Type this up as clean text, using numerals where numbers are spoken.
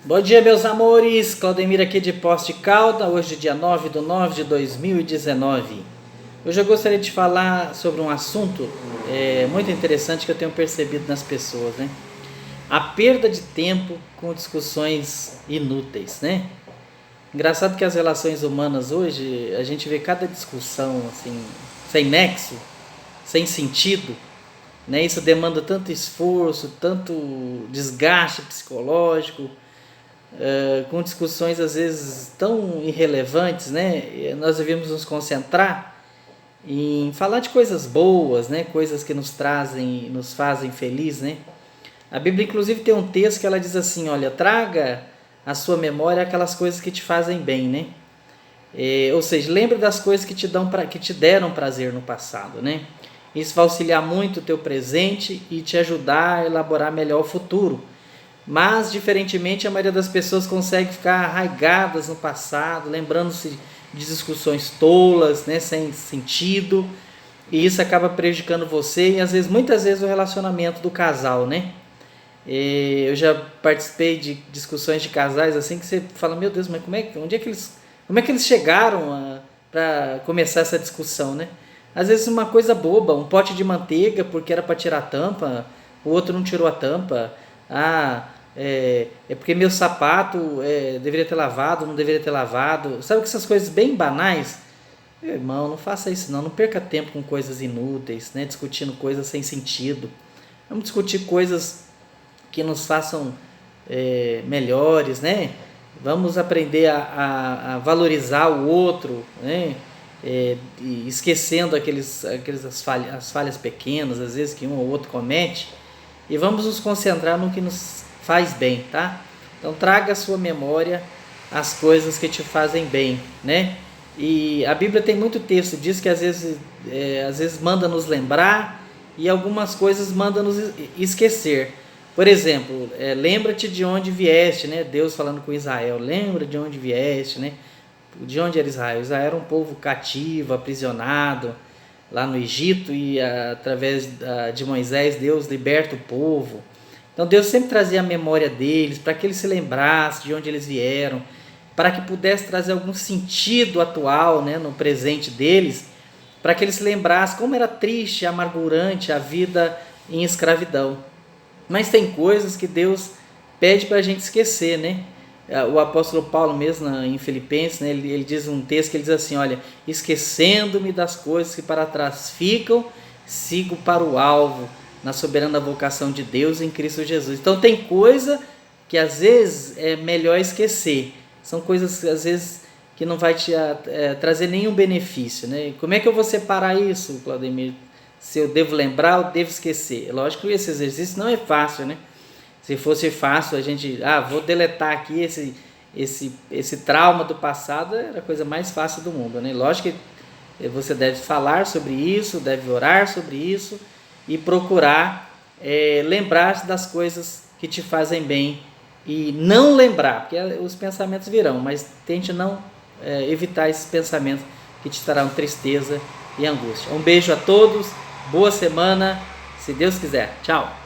Bom dia, meus amores. Claudemir aqui de Poços de Caldas, hoje dia 9/9/2019. Hoje eu gostaria de falar sobre um assunto muito interessante que eu tenho percebido nas pessoas, né? A perda de tempo com discussões inúteis, né? Engraçado que as relações humanas hoje, a gente vê cada discussão assim, sem nexo, sem sentido, né? Isso demanda tanto esforço, tanto desgaste psicológico, com discussões às vezes tão irrelevantes, né? Nós devemos nos concentrar em falar de coisas boas, né? Coisas que nos fazem feliz, né? A Bíblia inclusive tem um texto que ela diz assim, olha, traga à sua memória aquelas coisas que te fazem bem, né? Ou seja, lembre das coisas que te deram prazer no passado, né? Isso vai auxiliar muito o teu presente e te ajudar a elaborar melhor o futuro. Mas, diferentemente, a maioria das pessoas consegue ficar arraigadas no passado, lembrando-se de discussões tolas, né, sem sentido, e isso acaba prejudicando você e, muitas vezes, o relacionamento do casal, né? Eu já participei de discussões de casais assim que você fala, meu Deus, mas como é que eles chegaram para começar essa discussão, né? Às vezes uma coisa boba, um pote de manteiga porque era para tirar a tampa, o outro não tirou a tampa. É porque meu sapato deveria ter lavado, não deveria ter lavado. Sabe que essas coisas bem banais? Meu irmão, não faça isso não perca tempo com coisas inúteis, né? Discutindo coisas sem sentido. Vamos discutir coisas que nos façam melhores, né? Vamos aprender a valorizar o outro, né? E esquecendo as falhas pequenas, às vezes, que um ou outro comete, e vamos nos concentrar no que nos faz bem, tá? Então traga à sua memória as coisas que te fazem bem, né? E a Bíblia tem muito texto, diz que às vezes manda nos lembrar e algumas coisas manda nos esquecer. Por exemplo, lembra-te de onde vieste, né? Deus falando com Israel, lembra de onde vieste, né? De onde era Israel? Israel era um povo cativo, aprisionado lá no Egito, e através de Moisés Deus liberta o povo. Então Deus sempre trazia a memória deles, para que eles se lembrassem de onde eles vieram, para que pudesse trazer algum sentido atual, né, no presente deles, para que eles se lembrassem como era triste e amargurante a vida em escravidão. Mas tem coisas que Deus pede para a gente esquecer, né? O apóstolo Paulo mesmo em Filipenses, né, ele diz um texto que ele diz assim, olha, esquecendo-me das coisas que para trás ficam, sigo para o alvo, na soberana vocação de Deus em Cristo Jesus. Então tem coisa que às vezes é melhor esquecer, são coisas às vezes que não vai te trazer nenhum benefício, né? Como é que eu vou separar isso, Claudemir? Se eu devo lembrar ou devo esquecer? Lógico que esse exercício não é fácil, né? Se fosse fácil a gente, vou deletar aqui esse trauma do passado, era a coisa mais fácil do mundo, né? Lógico que você deve falar sobre isso, deve orar sobre isso e procurar lembrar das coisas que te fazem bem e não lembrar, porque os pensamentos virão, mas tente não evitar esses pensamentos que te trarão tristeza e angústia. Um beijo a todos, boa semana, se Deus quiser. Tchau!